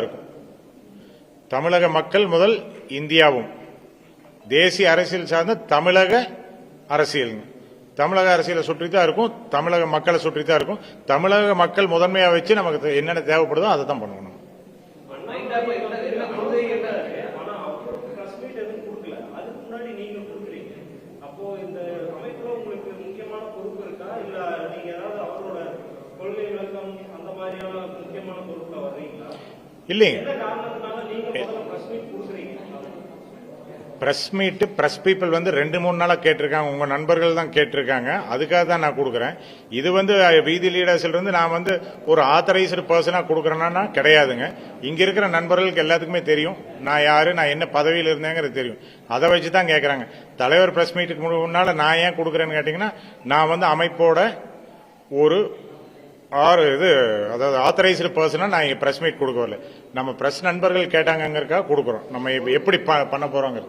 இருக்கும். தமிழக மக்கள் முதல் இந்தியாவும் தேசிய அரசியல் சார்ந்த தமிழக அரசியல், தமிழக அரசியலை சுற்றி தான் இருக்கும், தமிழக மக்களை சுற்றி தான் இருக்கும். தமிழக மக்கள் முதன்மையா வச்சு நமக்கு என்னென்ன தேவைப்படுதோ அதை தான் பண்ணணும். இல்லைங்க, பிரஸ் மீட் பிரஸ் பீப்பிள் வந்து 2-3 நாளா கேட்டிருக்காங்க, உங்க நண்பர்கள் தான் கேட்டிருக்காங்க, அதுக்காக தான் நான் கொடுக்குறேன். இது வந்து வீதி லீடர்ஸ்ல இருந்து நான் வந்து ஒரு ஆத்தரைஸ்டு பர்சனா கொடுக்குறேன்னா கிடையாதுங்க. இங்க இருக்கிற நண்பர்களுக்கு எல்லாத்துக்குமே தெரியும் நான் யாரு, நான் என்ன பதவியில் இருந்தேங்கிறது தெரியும். அதை வச்சு தான் கேட்கறாங்க. தலைவர் பிரஸ் மீட்டுக்கு முன்னால நான் ஏன் கொடுக்குறேன்னு கேட்டீங்கன்னா, நான் வந்து அமைப்போட ஒரு அதாவது ஆத்தரைஸ்டு பர்சனா நான் இங்க பிரஸ் மீட் கொடுக்க வரல. நம்ம பிரஸ் நண்பர்கள் கேட்டாங்கிறதுக்காக கொடுக்குறோம். நம்ம எப்படி பண்ண போறோங்க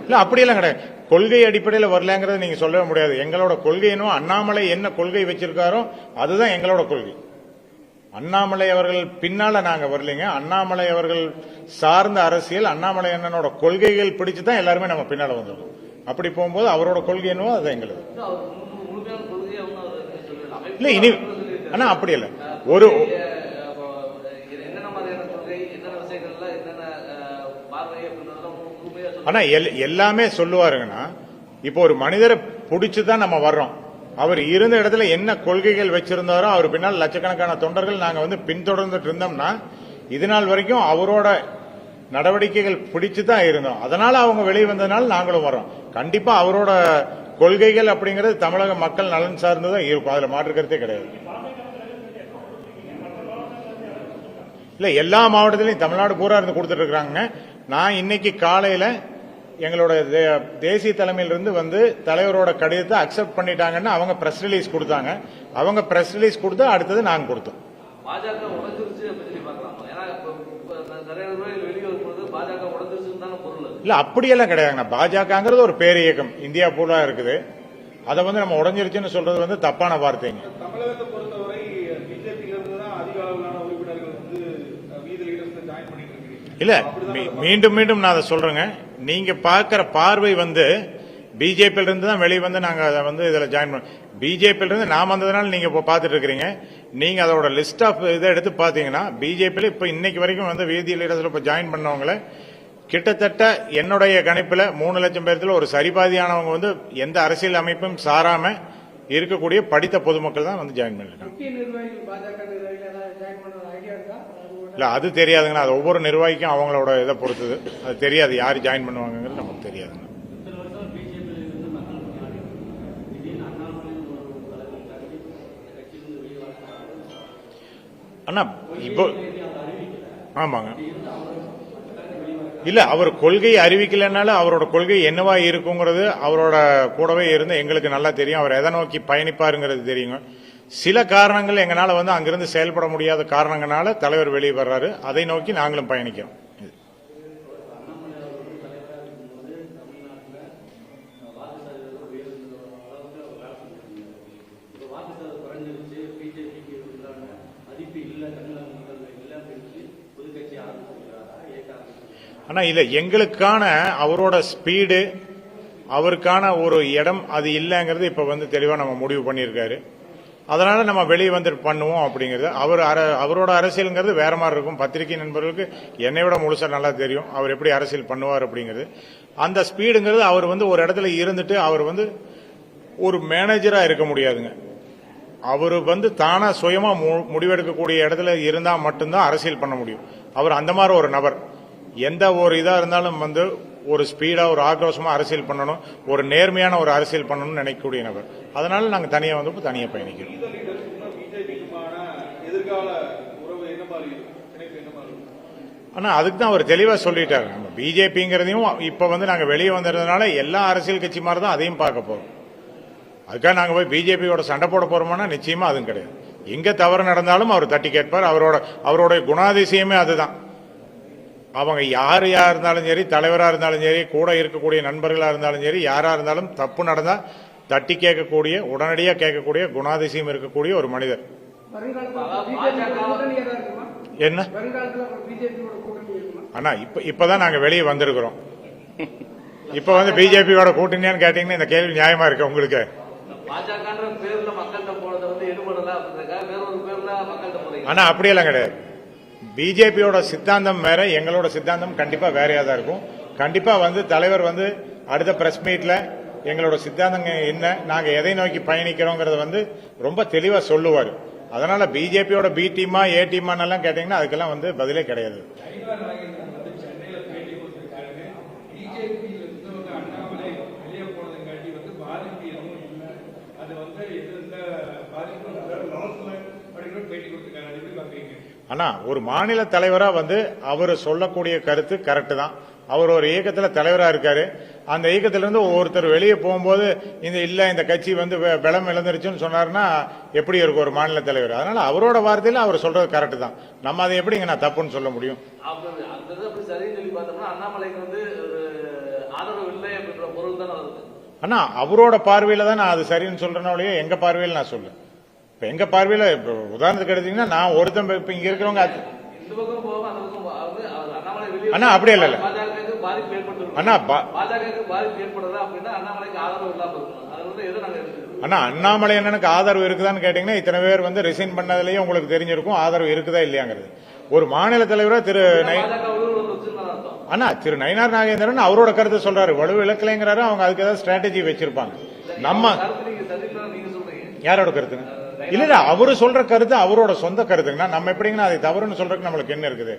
இல்ல, அப்படியெல்லாம் கிடையாது. கொள்கை அடிப்படையில் வரலங்கிறத நீங்க சொல்லவே முடியாது. எங்களோட கொள்கையினும் அண்ணாமலை என்ன கொள்கை வச்சிருக்காரோ அதுதான் எங்களோட கொள்கை. அண்ணாமலை அவர்கள் பின்னால நாங்க வரலீங்க. அண்ணாமலை அவர்கள் சார்ந்த அரசியல், அண்ணாமலை அண்ணனோட கொள்கைகள் பிடிச்சுதான் எல்லாருமே நம்ம பின்னால வந்துடும். அப்படி போகும்போது அவரோட கொள்கை என்னவோ அதுதான் எங்களுக்கு. இல்ல இனி ஆனா அப்படி இல்ல, ஒரு ஆனா எல்லாமே சொல்லுவாருங்கன்னா, இப்போ ஒரு மனிதரை பிடிச்சுதான் நம்ம வர்றோம். அவர் இருந்த இடத்துல என்ன கொள்கைகள் வச்சிருந்தாரோ அவர் பின்னால் லட்சக்கணக்கான தொண்டர்கள் நாங்க வந்து பின்தொடர்ந்துட்டு இருந்தோம்னா, இது நாள் வரைக்கும் அவரோட நடவடிக்கைகள் பிடிச்சுதான் இருந்தோம். அதனால அவங்க வெளியே வந்ததுனால நாங்களும் வர்றோம். கண்டிப்பா அவரோட கொள்கைகள் அப்படிங்கிறது தமிழக மக்கள் நலன் சார்ந்ததான் இருக்கும். அதுல மாற்று கருத்தே கிடையாது. இல்ல, எல்லா மாவட்டத்திலையும் தமிழ்நாடு பூரா இருந்து கொடுத்துட்டு இருக்காங்க. நான் இன்னைக்கு காலையில எங்களோட தேசிய தலைமையிலிருந்து வந்து தலைவரோட கடிதத்தை அக்செப்ட் பண்ணிட்டாங்கன்னு அவங்க பிரஸ் ரிலீஸ் கொடுத்தாங்க. அவங்க பிரஸ் ரிலீஸ் கொடுத்து அடுத்தது நாங்க கொடுத்தோம். இல்ல, அப்படியெல்லாம் கிடையாதுங்க. பாஜகங்கிறது ஒரு பேர் இயக்கம் இந்தியா பூரா இருக்குது. அதை வந்து நம்ம உடஞ்சிருச்சுன்னு சொல்றது வந்து தப்பான வார்த்தைங்க. இல்ல, மீண்டும் மீண்டும் நான் அதை சொல்றேங்க. நீங்க பாக்குற பார்வை வந்து பிஜேபியில இருந்து தான் வெளியே வந்து நாங்க அதை வந்து இதுல ஜாயின் பண்ண. பிஜேபியில இருந்து நான் வந்ததுனால நீங்க இப்ப பாத்துட்டு இருக்கிறீங்க. நீங்க அதோட லிஸ்ட் ஆஃப் இதை எடுத்து பாத்தீங்கன்னா, பிஜேபியில இப்ப இன்னைக்கு வரைக்கும் வந்து வீதி லீடர்ஸ்ல இப்ப ஜாயின் பண்ணவங்கள கிட்டத்தட்ட என்னுடைய கணிப்புல 3 லட்சம் பேர்த்துல ஒரு சரிபாதியானவங்க வந்து எந்த அரசியல் அமைப்பும் சாராம இருக்கக்கூடிய படித்த பொதுமக்கள் தான் வந்து ஜாயின் பண்ணிருக்காங்க. இல்ல, அது தெரியாதுங்க. அது ஒவ்வொரு நிர்வாகிக்கும் அவங்களோட இதை பொறுத்தது. அது தெரியாது யாரு ஜாயின் பண்ணுவாங்கிறது நமக்கு தெரியாதுங்க. அண்ணா இப்போ ஆமாங்க. இல்ல, அவர் கொள்கையை அறிவிக்கலனாலும் அவரோட கொள்கை என்னவா இருக்குங்கிறது அவரோட கூடவே இருந்து எங்களுக்கு நல்லா தெரியும். அவர் எதை நோக்கி பயணிப்பாருங்கிறது தெரியுங்க. சில காரணங்கள் எங்களால வந்து அங்கிருந்து செயல்பட முடியாத காரணங்களால தலைவர் வெளியே வர்றாரு. அதை நோக்கி நாங்களும் பயணிக்கிறோம். ஆனா இல்ல, எங்களுக்கான அவரோட ஸ்பீடு, அவருக்கான ஒரு இடம் அது இல்லைங்கிறது இப்ப வந்து தெளிவா நம்ம முடிவு பண்ணியிருக்காரு. அதனால நம்ம வெளியே வந்துட்டு பண்ணுவோம் அப்படிங்கிறது. அவரோட அரசியல்ங்கிறது வேற மாதிரி இருக்கும். பத்திரிகை நண்பர்களுக்கு என்னை விட முழுசா நல்லா தெரியும் அவர் எப்படி அரசியல் பண்ணுவார் அப்படிங்கிறது. அந்த ஸ்பீடுங்கிறது அவர் வந்து ஒரு இடத்துல இருந்துட்டு அவர் வந்து ஒரு மேனேஜரா இருக்க முடியாதுங்க. அவர் வந்து தானா சுயமா முடிவெடுக்கக்கூடிய இடத்துல இருந்தா மட்டும்தான் அரசியல் பண்ண முடியும். அவர் அந்த மாதிரி ஒரு நபர். எந்த ஒரு இதா இருந்தாலும் வந்து ஒரு ஸ்பீடா ஒரு ஆக்ரோஷமா அரசியல் பண்ணணும், ஒரு நேர்மையான ஒரு அரசியல் பண்ணணும்னு நினைக்கக்கூடிய நபர். அதனால நாங்க தனியா வந்து தனியா பயணிக்கிறோம். ஆனா அதுக்கு தான் அவர் தெளிவா சொல்லிட்டாரு. நம்ம பிஜேபிங்கிறதையும் இப்ப வந்து நாங்க வெளியே வந்ததுனால எல்லா அரசியல் கட்சி மாதிரி தான் அதையும் பார்க்க போறோம். அதுக்காக நாங்க போய் பிஜேபியோட சண்டை போட போறோம்னா நிச்சயமா அதுவும் கிடையாது. எங்க தவறு நடந்தாலும் அவர் தட்டி கேட்பார். அவரோட குணாதிசயமே அதுதான். அவங்க யார் இருந்தாலும் சரி, தலைவரா இருந்தாலும் சரி, கூட இருக்கக்கூடிய நண்பர்களா இருந்தாலும் சரி, யாரா இருந்தாலும் தப்பு நடந்தா தட்டி கேட்கக்கூடிய, உடனடியாக கேட்கக்கூடிய குணாதிசயம் இருக்கக்கூடிய ஒரு மனிதர். என்ன அண்ணா இப்பதான் நாங்க வெளியே வந்திருக்கிறோம். இப்ப வந்து பிஜேபியோட கூட்டணியான்னு கேட்டீங்கன்னா இந்த கேள்வி நியாயமா இருக்கு உங்களுக்கு? ஆனா அப்படியெல்லாம் கிடையாது. பிஜேபியோட சித்தாந்தம் வேற, எங்களோட சித்தாந்தம் கண்டிப்பா வேறையா தான் இருக்கும். கண்டிப்பா வந்து தலைவர் வந்து அடுத்த பிரஸ் மீட்ல எங்களோட சித்தாந்தம் என்ன, நாங்க எதை நோக்கி பயணிக்கிறோங்கிறத வந்து ரொம்ப தெளிவா சொல்லுவாரு. அதனால பிஜேபியோட பி டீமா ஏ டீமான்னு எல்லாம் கேட்டீங்கன்னா அதுக்கெல்லாம் வந்து பதிலே கிடையாது. ஆனா ஒரு மாநில தலைவரா வந்து அவர் சொல்லக்கூடிய கருத்து கரெக்ட் தான். அவர் ஒரு இயக்கத்தில் தலைவராக இருக்காரு. அந்த இயக்கத்திலிருந்து ஒருத்தர் வெளியே போகும்போது இந்த கட்சி வந்து பலம் இழந்துருச்சுன்னு சொன்னாருன்னா எப்படி இருக்கும் ஒரு மாநில தலைவர்? அதனால அவரோட வார்த்தையில அவர் சொல்றது கரெக்ட் தான். நம்ம அதை எப்படிங்க நான் தப்புன்னு சொல்ல முடியும்? ஆனா அவரோட பார்வையில தான் நான் அது சரின்னு சொல்றேனோலயே எங்க பார்வையில் நான் சொல்ல. இப்ப எங்க பார்வையில உதாரணத்துக்கு எடுத்தீங்கன்னா நான் ஒருத்தன் இப்ப இங்க இருக்கிறவங்க அண்ணா அப்படி இல்ல அண்ணா அண்ணா அண்ணாமலை அண்ணனுக்கு ஆதரவு இருக்குதான்னு கேட்டீங்கன்னா இத்தனை பேர் வந்து ரிசைன் பண்ணதுலயே உங்களுக்கு தெரிஞ்சிருக்கும் ஆதரவு இருக்குதா இல்லையாங்கிறது. ஒரு மாநில தலைவரா திரு நயினார் நாகேந்திரன் அவரோட கருத்தை சொல்றாரு, வலு இழக்கலைங்கிறாரு. அவங்க அதுக்கு ஏதாவது ஸ்ட்ராட்டஜி வச்சிருப்பாங்க. நம்ம யாரோட கருத்துங்க? இல்ல அவரு சொல்ற கருத்து அவரோட சொந்த கருத்துங்கன்னா நம்ம எப்படிங்கன்னா அதை தவறுன்னு சொல்றதுக்கு நம்மளுக்கு என்ன இருக்குது?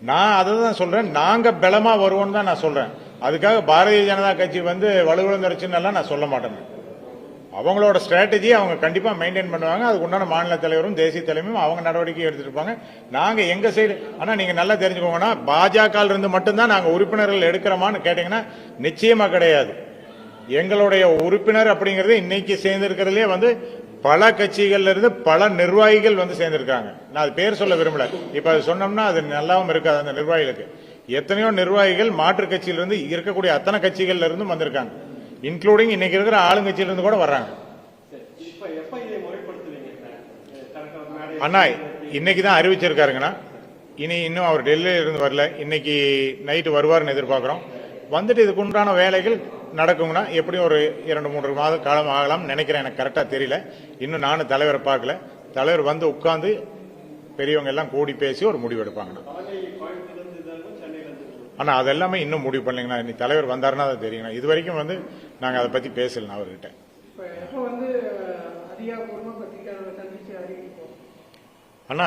நான் அதான் சொல்றேன், நாங்க பலமா வருவோம் தான் நான் சொல்றேன். அதுக்காக பாரதிய ஜனதா கட்சி வந்து வலுவிழந்துருச்சுன்னு எல்லாம் நான் சொல்ல மாட்டேன். அவங்களோட ஸ்ட்ராட்டஜி அவங்க கண்டிப்பா மெயின்டைன் பண்ணுவாங்க. அதுக்கு உண்டான மாநில தலைவரும் தேசிய தலைமையும் அவங்க நடவடிக்கை எடுத்துட்டு இருப்பாங்க. நாங்க எங்க சைடு ஆனா நீங்க நல்லா தெரிஞ்சுக்கோங்கன்னா பாஜக இருந்து மட்டும்தான் நாங்க உறுப்பினர்கள் எடுக்கிறோமான்னு கேட்டீங்கன்னா நிச்சயமா கிடையாது. எங்களுடைய உறுப்பினர் அப்படிங்கறது இன்னைக்கு சேர்ந்திருக்கிறதுலே வந்து பல கட்சிகள்ல இருந்து பல நிர்வாகிகள் வந்து சேர்ந்திருக்காங்க. நான் அது பேர் சொல்ல விரும்பல. இப்ப அது சொன்னோம்னா அது நல்லாவும் இருக்காது. அந்த நிர்வாகிகளுக்கு எத்தனையோ நிர்வாகிகள் மாற்று கட்சியிலிருந்து இருக்கக்கூடிய அத்தனை கட்சிகள்ல இருந்தும் வந்திருக்காங்க. இன்க்ளூடிங் இன்னைக்கு இருக்கிற ஆளுங்கட்சியில இருந்து கூட வர்றாங்க. அண்ணா இன்னைக்கு தான் அறிவிச்சிருக்காருங்கண்ணா. இன்னும் அவர் டெல்லியில இருந்து வரல. இன்னைக்கு நைட்டு வருவார்னு எதிர்பார்க்கிறோம். வந்துட்டு இதுக்கு உண்டான வேலைகள் நடக்கும்னா எப்படியும் ஒரு 2-3 மாத காலம் ஆகலாம் நினைக்கிறேன். எனக்கு கரெக்டா தெரியல. இன்னும் நானும் தலைவரை பார்க்கல. தலைவர் வந்து உட்கார்ந்து பெரியவங்க எல்லாம் கூடி பேசி ஒரு முடிவு எடுப்பாங்க. ஆனா அதெல்லாமே இன்னும் முடிவு பண்ணலீங்கன்னா இன்னைக்கு தலைவர் வந்தாருன்னா அது தெரியுங்க. இது வரைக்கும் வந்து நாங்க அதை பத்தி பேசல அவர்கிட்ட. அண்ணா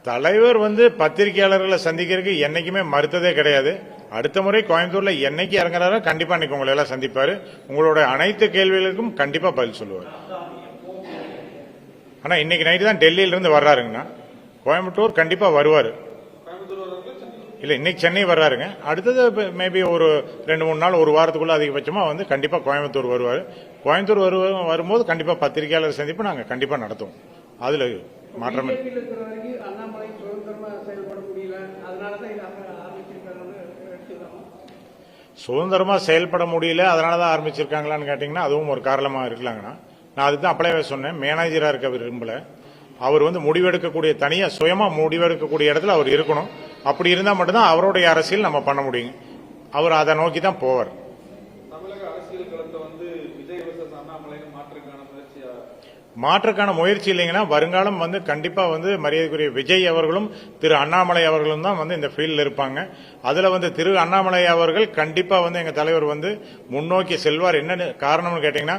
தலைவர் வந்து பத்திரிகையாளர்களை சந்திக்கிறதுக்கு என்னைக்குமே மறுத்ததே கிடையாது. அடுத்த முறை கோயம்புத்தூர்ல என்னைக்கு இறங்குறாரோ கண்டிப்பா இன்னைக்கு உங்களை எல்லாம் சந்திப்பாரு. உங்களோட அனைத்து கேள்விகளுக்கும் கண்டிப்பா பதில் சொல்லுவார். ஆனா இன்னைக்கு நைட்டு தான் டெல்லியில இருந்து வர்றாருங்கண்ணா. கோயம்புத்தூர் கண்டிப்பா வருவாரு. இல்ல இன்னைக்கு சென்னை வர்றாருங்க. அடுத்தது மேபி ஒரு 2-3 நாள் ஒரு வாரத்துக்குள்ள அதிகபட்சமா வந்து கண்டிப்பா கோயம்புத்தூர் வருவாரு. கோயம்புத்தூர் வரும்போது கண்டிப்பா பத்திரிகையாளர் சந்திப்பு நாங்க கண்டிப்பா நடத்துவோம். அதுல மாற்றம் சுதந்திரமா செயல்பட முடியல அதனாலதான் ஆரம்பிச்சிருக்காங்களான்னு கேட்டீங்கன்னா அதுவும் ஒரு காரணமா இருக்கலாங்கண்ணா. நான் அதுதான் அப்பளவே சொன்னேன். மேனேஜரா இருக்க விரும்பல. அவர் வந்து முடிவெடுக்கக்கூடிய தனியா சுயமா முடிவெடுக்கக்கூடிய இடத்துல அவர் இருக்கணும். அப்படி இருந்தா மட்டும்தான் அவருடைய அரசியல் நம்ம பண்ண முடியும். அவர் அதை நோக்கி தான் போவார். மாற்றுக்கான முயற்சி இல்லைங்கன்னா வருங்காலம் வந்து கண்டிப்பா வந்து மரியாதைக்குரிய விஜய் அவர்களும் திரு அண்ணாமலை அவர்களும் தான் வந்து இந்த ஃபீல்ட்ல இருப்பாங்க. அதுல வந்து திரு அண்ணாமலை அவர்கள் கண்டிப்பா வந்து எங்க தலைவர் வந்து முன்னோக்கி செல்வார். என்ன காரணம்னு கேட்டீங்கன்னா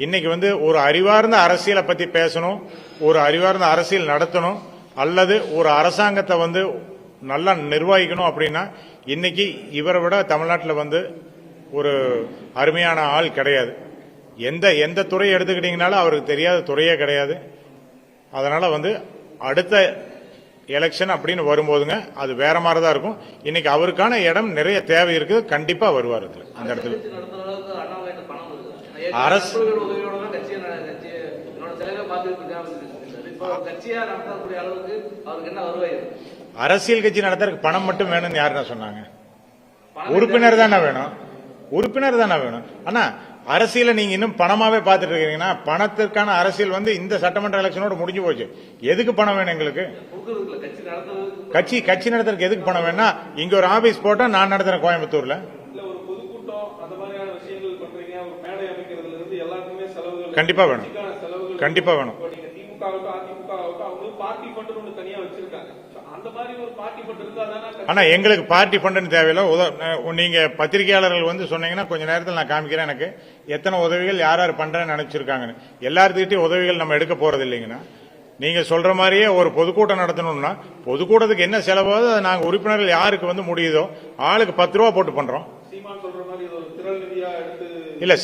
இன்னைக்கு வந்து ஒரு அறிவார்ந்த அரசியலை பத்தி பேசணும், ஒரு அறிவார்ந்த அரசியல் நடத்தணும், அல்லது ஒரு அரசாங்கத்தை வந்து நல்லா நிர்வகிக்கணும் அப்படின்னா இன்னைக்கு இவரை விட தமிழ்நாட்டில் வந்து ஒரு அருமையான ஆள் கிடையாது. எந்த துறையை எடுத்துக்கிட்டீங்கனாலும் அவருக்கு தெரியாத துறையே கிடையாது. அதனால வந்து அடுத்த எலெக்ஷன் அப்படின்னு வரும்போதுங்க அது வேற மாதிரி தான் இருக்கும். இன்னைக்கு அவருக்கான இடம் நிறைய தேவை இருக்குது. கண்டிப்பா வருவார் அந்த இடத்துல. அரசு அரசியல் கட்சி நடத்துறதுக்கு பணம் மட்டும் வேணும்னு யாருன்னா சொன்னாங்க? உறுப்பினர் தானே வேணும். உறுப்பினர் தானே வேணும். ஆனா அரசியல நீங்க இன்னும் பணமாவே பார்த்துட்டு இருக்கீங்கன்னா, பணத்திற்கான அரசியல் வந்து இந்த சட்டமன்ற எலெக்ஷனோட முடிஞ்சு போச்சு. எதுக்கு பணம் வேணும் எங்களுக்கு? கட்சி நடத்துறதுக்கு எதுக்கு பணம் வேணா? இங்க ஒரு ஆபீஸ் போட்டா நான் நடத்துறேன் கோயம்புத்தூர்ல. கண்டிப்பா வேணும், கண்டிப்பா வேணும். ஆனா எங்களுக்கு பார்ட்டி ஃபண்டுன்னு தேவையில்லை. நீங்க பத்திரிகையாளர்கள் வந்து சொன்னீங்கன்னா கொஞ்ச நேரத்தில் நான் காமிக்கிறேன் எனக்கு எத்தனை உதவிகள் யார் யார் பண்றேன்னு நினைச்சிருக்காங்கன்னு. எல்லாத்துக்கிட்டையும் உதவிகள் நம்ம எடுக்க போறது இல்லைங்கன்னா, நீங்க சொல்ற மாதிரியே ஒரு பொதுக்கூட்டம் நடத்தணும்னா பொதுக்கூட்டத்துக்கு என்ன செலவாகுது அதை நாங்க உறுப்பினர்கள் யாருக்கு வந்து முடியுதோ ஆளுக்கு 10 ரூபா போட்டு பண்றோம். இல்ல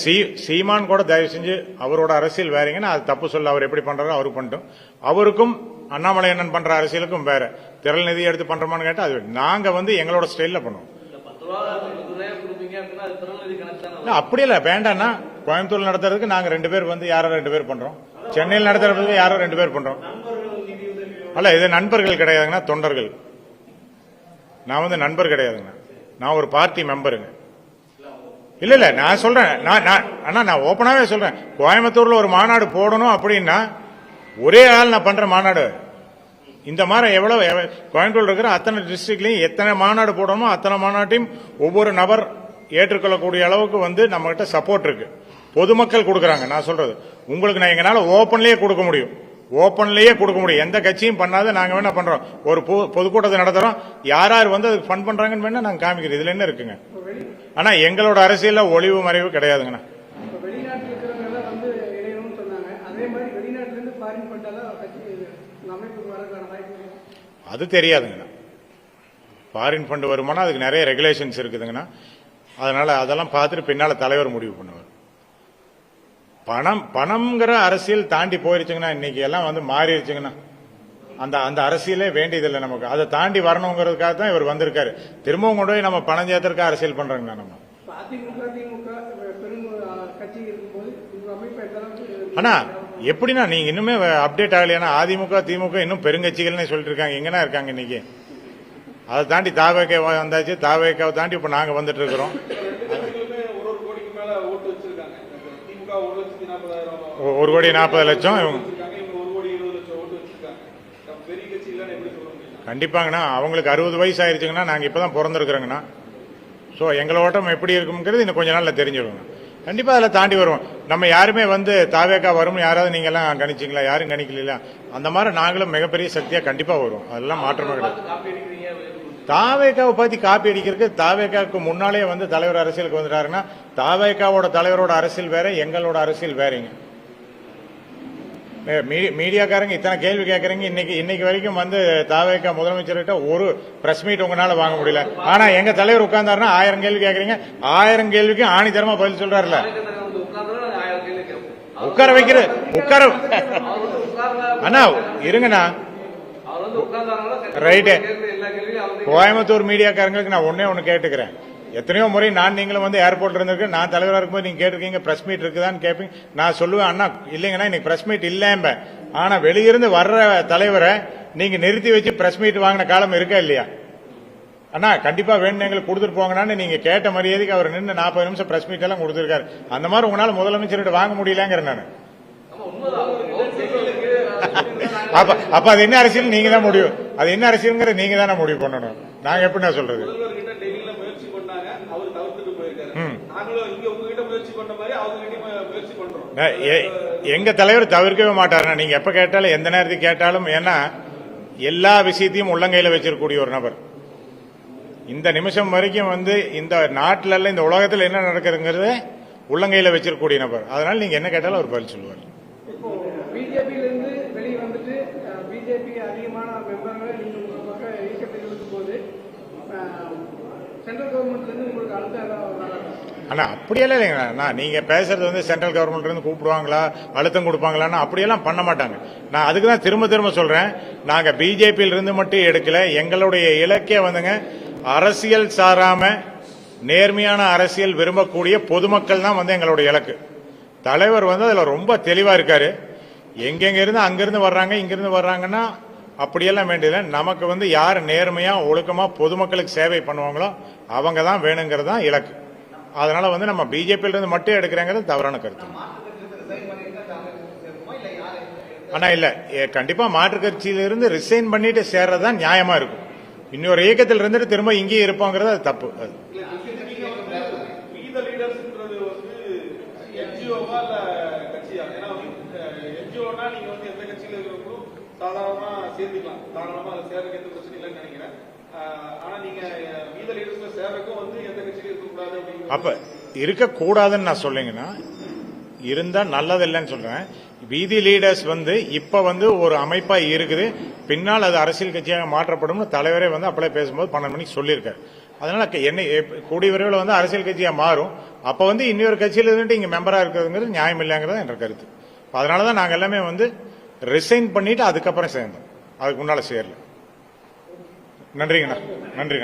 சீமான் கூட தயவு செஞ்சு அவரோட அரசியல் வேறீங்கன்னா அது தப்பு சொல்ல. அவர் எப்படி பண்றாரோ அவரு பண்ணிட்டோம். அவருக்கும் அண்ணாமலை அண்ணன் பண்ற அரசியலுக்கும் வேற. திரள் நிதி எடுத்து பண்றோமான்னு கேட்டா அது நாங்க வந்து எங்களோட ஸ்டைல்ல பண்ணுவோம். அப்படி இல்ல வேண்டாம்னா கோயம்புத்தூர்ல நடத்துறதுக்கு நாங்க 2 பேர் வந்து யாரோ 2 பேர் பண்றோம். சென்னையில் நடத்துறதுக்கு யாரோ 2 பேர் பண்றோம். அல்ல இது நண்பர்கள் கிடையாதுங்கன்னா தொண்டர்கள். நான் வந்து நண்பர் கிடையாதுங்க. நான் ஒரு பார்ட்டி மெம்பருங்க. இல்ல நான் சொல்றேன், நான் ஓபனாவே சொல்றேன். கோயம்புத்தூர்ல ஒரு மாநாடு போடணும் அப்படின்னா ஒரே ஆள் நான் பண்ற மாநாடு. இந்த மாதிரி எவ்வளவு கோயம்புத்தூர்ல இருக்கிற அத்தனை டிஸ்ட்ரிக்ட்லயும் எத்தனை மாநாடு போடணுமோ அத்தனை மாநாட்டையும் ஒவ்வொரு நபர் ஏற்றுக்கொள்ளக்கூடிய அளவுக்கு வந்து நம்ம கிட்ட சப்போர்ட் இருக்கு. பொதுமக்கள் கொடுக்கறாங்க. நான் சொல்றது உங்களுக்கு நான் எங்கனால ஓபன்லயே கொடுக்க முடியும். எந்த கட்சியும் பண்ணாத நாங்க வேணா பண்றோம். ஒரு பொதுக்கூட்டத்தை நடத்துறோம். யார் யார் வந்து அதுக்கு ஃபண்ட் பண்றாங்கன்னு வேணா நாங்க காமிக்கிறோம். இதுல என்ன இருக்குங்க? ஆனா எங்களோட அரசியல்ல ஒளிவு மறைவு கிடையாதுங்கண்ணா. அது தெரியாதுங்கண்ணா. ஃபாரின் ஃபண்ட் வருமானா அதுக்கு நிறைய ரெகுலேஷன்ஸ் இருக்குதுங்கண்ணா. அதனால அதெல்லாம் பார்த்துட்டு பின்னால தலைவர் முடிவு பண்ணுவார். பணம்ங்கிற அரசியல் தாண்டி போயிருச்சுங்கன்னா இன்னைக்கு எல்லாம் வந்து மாறிடுச்சுங்கண்ணா. அந்த அரசியலே வேண்டியதில்லை நமக்கு. அதை தாண்டி வரணுங்கிறதுக்காக தான் இவர் வந்திருக்காரு. திரும்பவும் கொண்டு போய் நம்ம பணம் சேர்த்துறதுக்கு அரசியல் பண்றோங்கண்ணா. நம்ம ஆனா எப்படின்னா நீங்க இன்னுமே அப்டேட் ஆகலையா? அதிமுக திமுக இன்னும் பெருங்கட்சிகள்னு சொல்லிட்டு இருக்காங்க. எங்கன்னா இருக்காங்க இன்னைக்கு? அதை தாண்டி தாவேக வந்தாச்சு. தாவேகாவை தாண்டி இப்ப நாங்க வந்துட்டு இருக்கிறோம். 1,40,00,000 கண்டிப்பாங்கண்ணா. அவங்களுக்கு 60 வயசு ஆயிருச்சுங்கன்னா நாங்க இப்பதான் பிறந்திருக்கிறோங்கண்ணா. சோ எங்களோட ஓட்டம் எப்படி இருக்குங்கிறது இன்னும் கொஞ்ச நாள்ல தெரிஞ்சிடும். கண்டிப்பா அதில் தாண்டி வருவோம். நம்ம யாருமே வந்து தாவேக்கா வரும் யாராவது நீங்க எல்லாம் கணிச்சிங்களா? யாரும் கணிக்கல. அந்த மாதிரி நாங்களும் மிகப்பெரிய சக்தியா கண்டிப்பா வரும். அதெல்லாம் மாற்றமே கிடையாது. தாவேக்காவை பத்தி காப்பி அடிக்கிறதுக்கு தாவேக்காவுக்கு முன்னாலே வந்து தலைவர் அரசியலுக்கு வந்துட்டாருன்னா தாவேக்காவோட தலைவரோட அரசியல் வேற, எங்களோட அரசியல் வேறீங்க. மீடியாக்காரங்க இத்தனை கேள்வி கேட்கறீங்க. இன்னைக்கு வரைக்கும் வந்து தாவேக்கா முதலமைச்சர்கிட்ட ஒரு பிரஸ் மீட் உங்களால வாங்க முடியல. ஆனா எங்க தலைவர் உட்கார்ந்தாருன்னா 1000 கேள்வி கேட்கறீங்க. 1000 கேள்விக்கு ஆணித்தரமா பதில் சொல்றாருல. உட்கார வைக்கிற அண்ணா இருங்கண்ணா. ரைட்டு. கோயம்புத்தூர் மீடியாக்காரங்களுக்கு நான் ஒண்ணு கேட்டுக்கிறேன். எத்தனையோ முறை நீங்களும் வந்து ஏர்போர்ட்ல இருந்திருக்கு. நான் தலைவராக இருக்கும்போது நீங்க கேட்டிருக்கீங்க பிரஸ் மீட் இருக்குதான்னு கேட்பீங்க. நான் சொல்லுவேன் அண்ணா இல்லைங்கன்னா இன்னைக்கு பிரஸ் மீட் இல்ல. ஆனா வெளியிருந்து வர்ற தலைவரை நீங்க நிறுத்தி வச்சு பிரஸ் மீட் வாங்கின காலம் இருக்கா இல்லையா? அண்ணா கண்டிப்பா வேணும் எங்களுக்கு கொடுத்துட்டு போங்கன்னு நீங்க கேட்ட மரியாதைக்கு அவர் நின்று 40 நிமிஷம் பிரஸ் மீட் எல்லாம் கொடுத்திருக்காரு. அந்த மாதிரி உங்களால முதலமைச்சர்கிட்ட வாங்க முடியலங்கிற நான். அப்ப அது என்ன அரசியல் நீங்க தான் முடிவு. அது என்ன அரசியல்ங்கிற நீங்க தானே முடிவு பண்ணணும். நாங்க எப்படி நான் சொல்றது? எங்க தலைவர் தவிர்க்கவே மாட்டாருன்னா நீங்க எப்ப கேட்டாலும் எந்த நேரத்துக்கு கேட்டாலும். ஏன்னா எல்லா விஷயத்தையும் உள்ளங்கையில வச்சிருக்கக்கூடிய ஒரு நபர். இந்த நிமிஷம் வரைக்கும் வந்து இந்த நாட்டில இந்த உலகத்தில் என்ன நடக்குதுங்கிறது உள்ளங்கையில வச்சிருக்கக்கூடிய நபர். அதனால நீங்க என்ன கேட்டாலும் அவர் பதில் சொல்லுவார். ஆனா அப்படியெல்லாம் இல்லைங்க. நீங்க பேசுறது வந்து சென்ட்ரல் கவர்மெண்ட்ல இருந்து கூப்பிடுவாங்களா அழுத்தம் கொடுப்பாங்களான்னு அப்படியெல்லாம் பண்ண மாட்டாங்க. நான் அதுக்கு தான் திரும்ப சொல்றேன். நாங்க பிஜேபியில இருந்து மட்டும் எடுக்கல. எங்களுடைய இலக்கே வந்துங்க அரசியல் சாராம நேர்மையான அரசியல் விரும்பக்கூடிய பொதுமக்கள் தான் வந்து எங்களுடைய இலக்கு. தலைவர் வந்து அதுல ரொம்ப தெளிவா இருக்காரு. எங்கெங்க இருந்து அங்கிருந்து வர்றாங்க இங்கிருந்து வர்றாங்கன்னா அப்படியெல்லாம் வேண்டியதில்லை. நமக்கு வந்து யார் நேர்மையா ஒழுக்கமா பொதுமக்களுக்கு சேவை பண்ணுவாங்களோ அவங்க தான் வேணுங்கிறது தான் இலக்கு. அதனால வந்து நம்ம பிஜேபியில இருந்து மட்டும் எடுக்கிறேங்கிறது தவறான கருத்து. ஆனா இல்ல, கண்டிப்பா மாற்றுக் கட்சியிலிருந்து ரிசைன் பண்ணிட்டு சேர்றதுதான் நியாயமா இருக்கும். இன்னொரு இயக்கத்தில் இருந்துட்டு திரும்ப இங்கேயே இருப்போங்கிறது அது தப்பு. அது சாதாரணமா சேர்ந்துக்கலாம், தாராளமா அதை சேர்றதுக்கு எந்த பிரச்சனை இல்லைன்னு நினைக்கிறேன். ஆனா நீங்க மீத லீடர்ஸ்ல சேர்றதுக்கும் வந்து எந்த கட்சியிலும் இருக்கக்கூடாது அப்படின்னு அப்ப இருக்கக்கூடாதுன்னு நான் சொல்லுங்கன்னா இருந்தா நல்லது இல்லைன்னு சொல்றேன். வீதி லீடர்ஸ் வந்து இப்ப வந்து ஒரு அமைப்பா இருக்குது, பின்னால் அது அரசியல் கட்சியாக மாற்றப்படும் தலைவரே வந்து அப்பளே பேசும்போது 12 மணிக்கு சொல்லியிருக்காரு. அதனால என்ன கூடிய விரைவில் வந்து அரசியல் கட்சியா மாறும். அப்ப வந்து இன்னொரு கட்சியில இருந்துட்டு இங்க மெம்பரா இருக்கிறதுங்கிறது நியாயம் இல்லைங்கிறது என்ற கருத்து. அதனாலதான் நாங்க எல்லாமே வந்து ரிசைன் பண்ணிட்டு அதுக்கப்புறம் சேர்ந்தோம், அதுக்கு முன்னால சேரல. நன்றிங்கண்ணா. நன்றி.